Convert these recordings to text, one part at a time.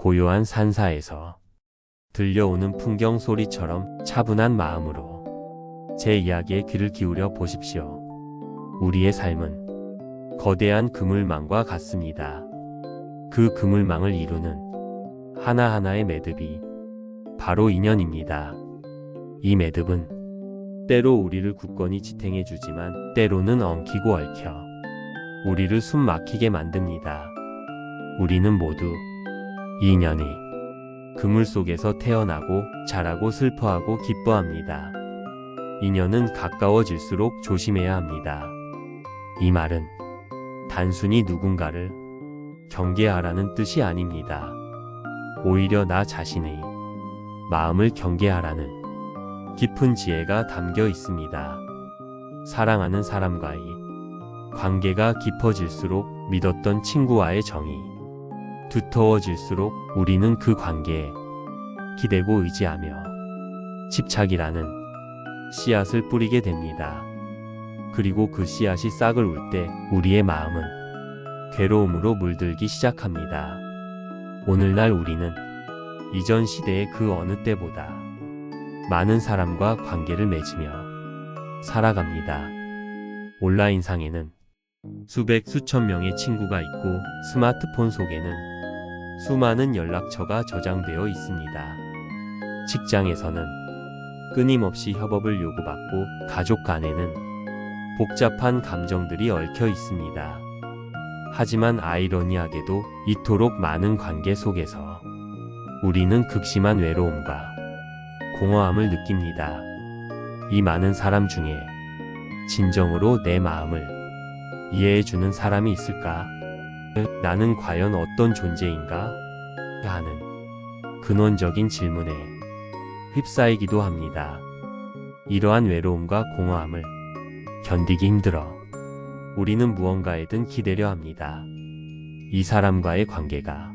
고요한 산사에서 들려오는 풍경 소리처럼 차분한 마음으로 제 이야기에 귀를 기울여 보십시오. 우리의 삶은 거대한 그물망과 같습니다. 그 그물망을 이루는 하나하나의 매듭이 바로 인연입니다. 이 매듭은 때로 우리를 굳건히 지탱해 주지만 때로는 엉키고 얽혀 우리를 숨 막히게 만듭니다. 우리는 모두 이 인연이 그물 속에서 태어나고 자라고 슬퍼하고 기뻐합니다. 인연은 가까워질수록 조심해야 합니다. 이 말은 단순히 누군가를 경계하라는 뜻이 아닙니다. 오히려 나 자신의 마음을 경계하라는 깊은 지혜가 담겨 있습니다. 사랑하는 사람과의 관계가 깊어질수록 믿었던 친구와의 정이 두터워질수록 우리는 그 관계에 기대고 의지하며 집착이라는 씨앗을 뿌리게 됩니다. 그리고 그 씨앗이 싹을 울 때 우리의 마음은 괴로움으로 물들기 시작합니다. 오늘날 우리는 이전 시대의 그 어느 때보다 많은 사람과 관계를 맺으며 살아갑니다. 온라인상에는 수백 수천 명의 친구가 있고 스마트폰 속에는 수많은 연락처가 저장되어 있습니다. 직장에서는 끊임없이 협업을 요구받고 가족 간에는 복잡한 감정들이 얽혀 있습니다. 하지만 아이러니하게도 이토록 많은 관계 속에서 우리는 극심한 외로움과 공허함을 느낍니다. 이 많은 사람 중에 진정으로 내 마음을 이해해주는 사람이 있을까? 나는 과연 어떤 존재인가? 하는 근원적인 질문에 휩싸이기도 합니다. 이러한 외로움과 공허함을 견디기 힘들어 우리는 무언가에든 기대려 합니다. 이 사람과의 관계가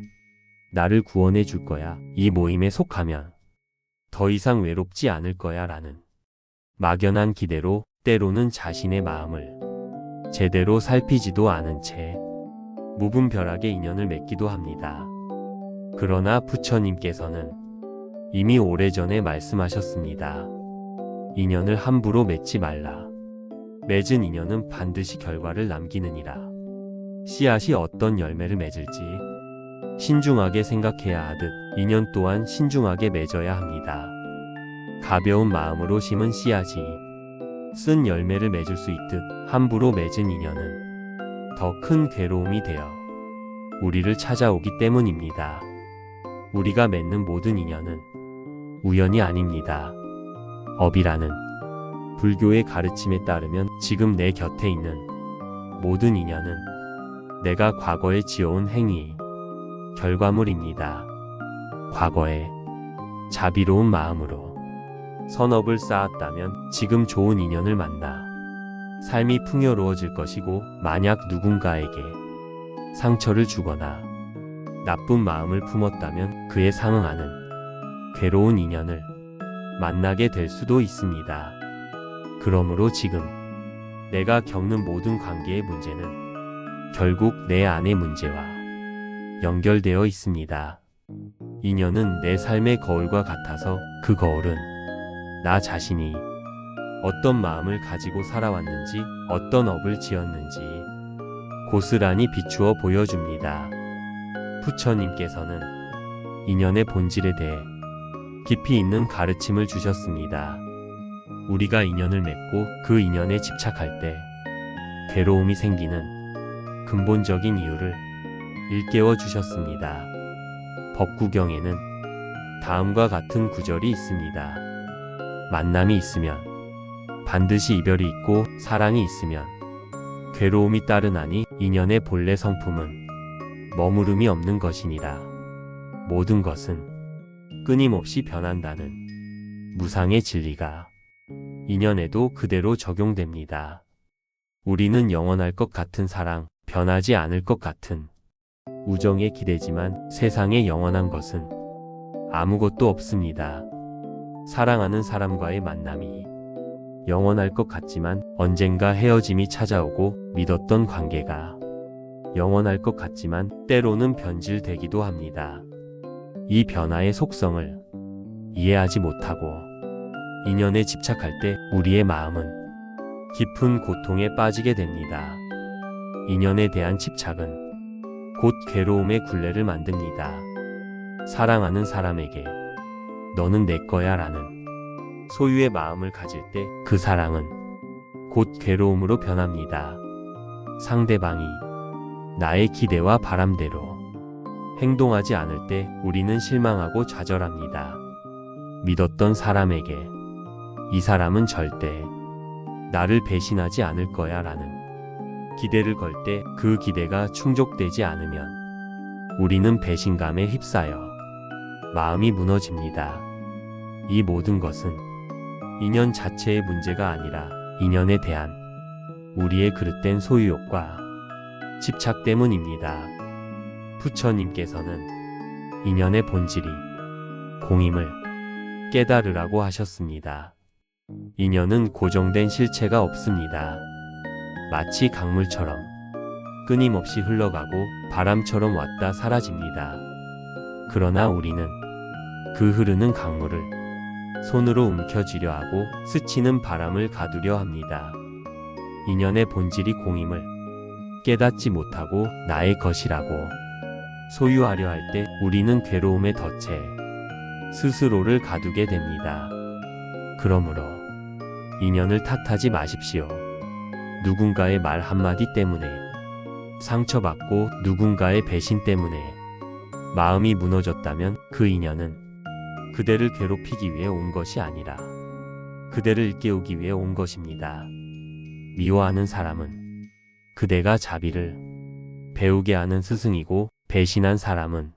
나를 구원해 줄 거야. 이 모임에 속하면 더 이상 외롭지 않을 거야 라는 막연한 기대로 때로는 자신의 마음을 제대로 살피지도 않은 채 무분별하게 인연을 맺기도 합니다. 그러나 부처님께서는 이미 오래전에 말씀하셨습니다. 인연을 함부로 맺지 말라. 맺은 인연은 반드시 결과를 남기느니라. 씨앗이 어떤 열매를 맺을지 신중하게 생각해야 하듯 인연 또한 신중하게 맺어야 합니다. 가벼운 마음으로 심은 씨앗이 쓴 열매를 맺을 수 있듯 함부로 맺은 인연은 더 큰 괴로움이 되어 우리를 찾아오기 때문입니다. 우리가 맺는 모든 인연은 우연이 아닙니다. 업이라는 불교의 가르침에 따르면 지금 내 곁에 있는 모든 인연은 내가 과거에 지어온 행위의 결과물입니다. 과거에 자비로운 마음으로 선업을 쌓았다면 지금 좋은 인연을 만나 삶이 풍요로워질 것이고, 만약 누군가에게 상처를 주거나 나쁜 마음을 품었다면 그에 상응하는 괴로운 인연을 만나게 될 수도 있습니다. 그러므로 지금 내가 겪는 모든 관계의 문제는 결국 내 안의 문제와 연결되어 있습니다. 인연은 내 삶의 거울과 같아서 그 거울은 나 자신이 어떤 마음을 가지고 살아왔는지, 어떤 업을 지었는지 고스란히 비추어 보여줍니다. 부처님께서는 인연의 본질에 대해 깊이 있는 가르침을 주셨습니다. 우리가 인연을 맺고 그 인연에 집착할 때 괴로움이 생기는 근본적인 이유를 일깨워 주셨습니다. 법구경에는 다음과 같은 구절이 있습니다. 만남이 있으면 반드시 이별이 있고, 사랑이 있으면 괴로움이 따르나니 인연의 본래 성품은 머무름이 없는 것이니라. 모든 것은 끊임없이 변한다는 무상의 진리가 인연에도 그대로 적용됩니다. 우리는 영원할 것 같은 사랑, 변하지 않을 것 같은 우정에 기대지만 세상에 영원한 것은 아무것도 없습니다. 사랑하는 사람과의 만남이 영원할 것 같지만 언젠가 헤어짐이 찾아오고, 믿었던 관계가 영원할 것 같지만 때로는 변질되기도 합니다. 이 변화의 속성을 이해하지 못하고 인연에 집착할 때 우리의 마음은 깊은 고통에 빠지게 됩니다. 인연에 대한 집착은 곧 괴로움의 굴레를 만듭니다. 사랑하는 사람에게 너는 내 거야 라는 소유의 마음을 가질 때 그 사랑은 곧 괴로움으로 변합니다. 상대방이 나의 기대와 바람대로 행동하지 않을 때 우리는 실망하고 좌절합니다. 믿었던 사람에게 이 사람은 절대 나를 배신하지 않을 거야 라는 기대를 걸 때 그 기대가 충족되지 않으면 우리는 배신감에 휩싸여 마음이 무너집니다. 이 모든 것은 인연 자체의 문제가 아니라 인연에 대한 우리의 그릇된 소유욕과 집착 때문입니다. 부처님께서는 인연의 본질이 공임을 깨달으라고 하셨습니다. 인연은 고정된 실체가 없습니다. 마치 강물처럼 끊임없이 흘러가고 바람처럼 왔다 사라집니다. 그러나 우리는 그 흐르는 강물을 손으로 움켜쥐려 하고 스치는 바람을 가두려 합니다. 인연의 본질이 공임을 깨닫지 못하고 나의 것이라고 소유하려 할 때 우리는 괴로움에 덫에 스스로를 가두게 됩니다. 그러므로 인연을 탓하지 마십시오. 누군가의 말 한마디 때문에 상처받고 누군가의 배신 때문에 마음이 무너졌다면 그 인연은 그대를 괴롭히기 위해 온 것이 아니라 그대를 일깨우기 위해 온 것입니다. 미워하는 사람은 그대가 자비를 배우게 하는 스승이고 배신한 사람은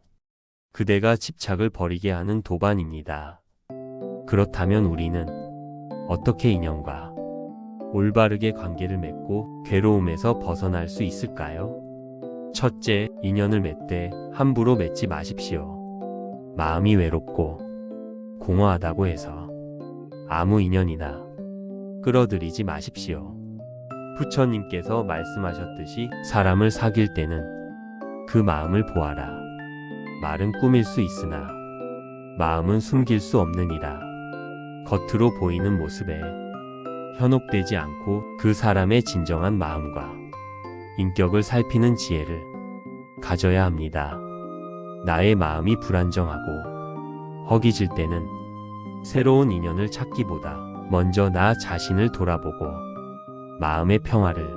그대가 집착을 버리게 하는 도반입니다. 그렇다면 우리는 어떻게 인연과 올바르게 관계를 맺고 괴로움에서 벗어날 수 있을까요? 첫째, 인연을 맺되 함부로 맺지 마십시오. 마음이 외롭고 공허하다고 해서 아무 인연이나 끌어들이지 마십시오. 부처님께서 말씀하셨듯이 사람을 사귈 때는 그 마음을 보아라. 말은 꾸밀 수 있으나 마음은 숨길 수 없느니라. 겉으로 보이는 모습에 현혹되지 않고 그 사람의 진정한 마음과 인격을 살피는 지혜를 가져야 합니다. 나의 마음이 불안정하고 허기질 때는 새로운 인연을 찾기보다 먼저 나 자신을 돌아보고 마음의 평화를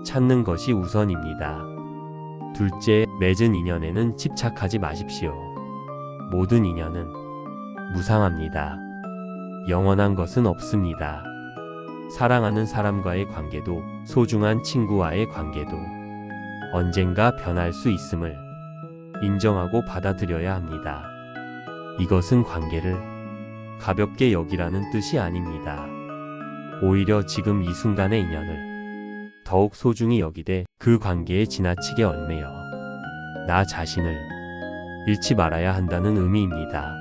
찾는 것이 우선입니다. 둘째, 맺은 인연에는 집착하지 마십시오. 모든 인연은 무상합니다. 영원한 것은 없습니다. 사랑하는 사람과의 관계도 소중한 친구와의 관계도 언젠가 변할 수 있음을 인정하고 받아들여야 합니다. 이것은 관계를 가볍게 여기라는 뜻이 아닙니다. 오히려 지금 이 순간의 인연을 더욱 소중히 여기되 그 관계에 지나치게 얽매여 나 자신을 잃지 말아야 한다는 의미입니다.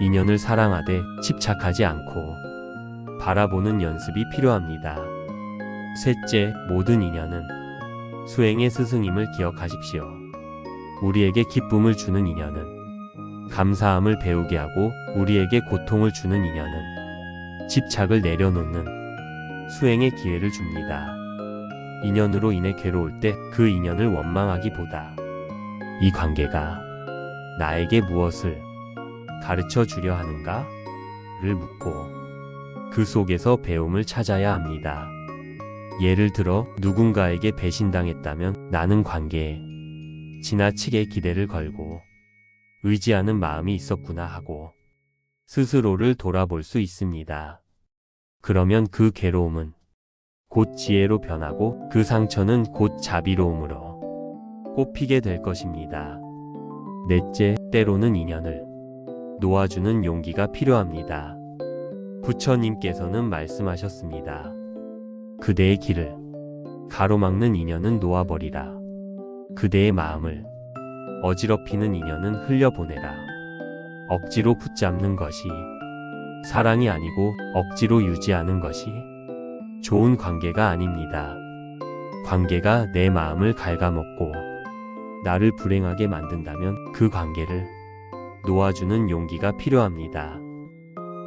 인연을 사랑하되 집착하지 않고 바라보는 연습이 필요합니다. 셋째, 모든 인연은 수행의 스승임을 기억하십시오. 우리에게 기쁨을 주는 인연은 감사함을 배우게 하고 우리에게 고통을 주는 인연은 집착을 내려놓는 수행의 기회를 줍니다. 인연으로 인해 괴로울 때 그 인연을 원망하기보다 이 관계가 나에게 무엇을 가르쳐 주려 하는가? 를 묻고 그 속에서 배움을 찾아야 합니다. 예를 들어 누군가에게 배신당했다면 나는 관계에 지나치게 기대를 걸고 의지하는 마음이 있었구나 하고 스스로를 돌아볼 수 있습니다. 그러면 그 괴로움은 곧 지혜로 변하고 그 상처는 곧 자비로움으로 꽃피게 될 것입니다. 넷째, 때로는 인연을 놓아주는 용기가 필요합니다. 부처님께서는 말씀하셨습니다. 그대의 길을 가로막는 인연은 놓아버리라. 그대의 마음을 어지럽히는 인연은 흘려보내라. 억지로 붙잡는 것이 사랑이 아니고 억지로 유지하는 것이 좋은 관계가 아닙니다. 관계가 내 마음을 갉아먹고 나를 불행하게 만든다면 그 관계를 놓아주는 용기가 필요합니다.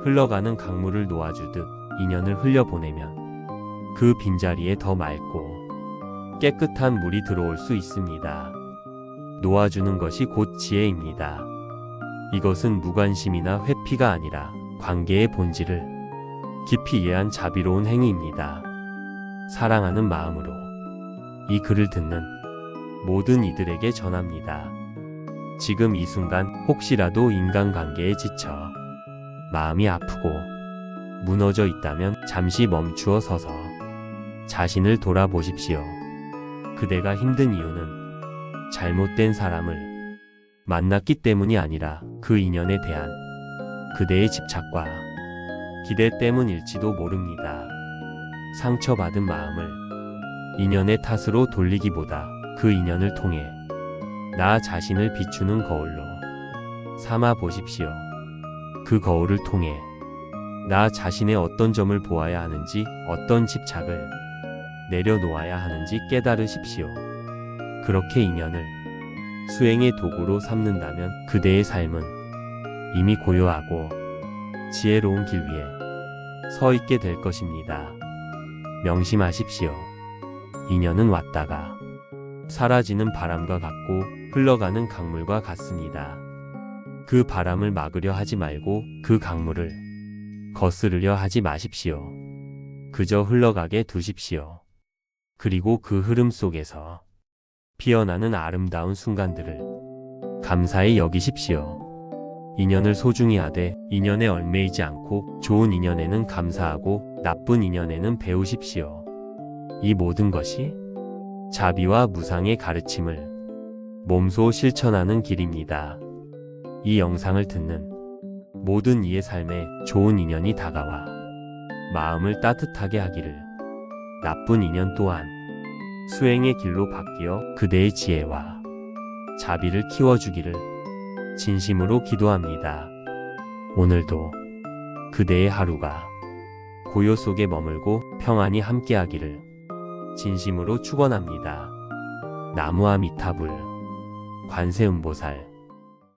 흘러가는 강물을 놓아주듯 인연을 흘려보내면 그 빈자리에 더 맑고 깨끗한 물이 들어올 수 있습니다. 놓아주는 것이 곧 지혜입니다. 이것은 무관심이나 회피가 아니라 관계의 본질을 깊이 이해한 자비로운 행위입니다. 사랑하는 마음으로 이 글을 듣는 모든 이들에게 전합니다. 지금 이 순간 혹시라도 인간관계에 지쳐 마음이 아프고 무너져 있다면 잠시 멈추어 서서 자신을 돌아보십시오. 그대가 힘든 이유는 잘못된 사람을 만났기 때문이 아니라 그 인연에 대한 그대의 집착과 기대 때문일지도 모릅니다. 상처받은 마음을 인연의 탓으로 돌리기보다 그 인연을 통해 나 자신을 비추는 거울로 삼아 보십시오. 그 거울을 통해 나 자신의 어떤 점을 보아야 하는지, 어떤 집착을 내려놓아야 하는지 깨달으십시오. 그렇게 인연을 수행의 도구로 삼는다면 그대의 삶은 이미 고요하고 지혜로운 길 위에 서 있게 될 것입니다. 명심하십시오. 인연은 왔다가 사라지는 바람과 같고 흘러가는 강물과 같습니다. 그 바람을 막으려 하지 말고 그 강물을 거스르려 하지 마십시오. 그저 흘러가게 두십시오. 그리고 그 흐름 속에서 피어나는 아름다운 순간들을 감사히 여기십시오. 인연을 소중히 하되 인연에 얽매이지 않고 좋은 인연에는 감사하고 나쁜 인연에는 배우십시오. 이 모든 것이 자비와 무상의 가르침을 몸소 실천하는 길입니다. 이 영상을 듣는 모든 이의 삶에 좋은 인연이 다가와 마음을 따뜻하게 하기를, 나쁜 인연 또한 수행의 길로 바뀌어 그대의 지혜와 자비를 키워주기를 진심으로 기도합니다. 오늘도 그대의 하루가 고요 속에 머물고 평안히 함께하기를 진심으로 축원합니다. 나무아미타불 관세음보살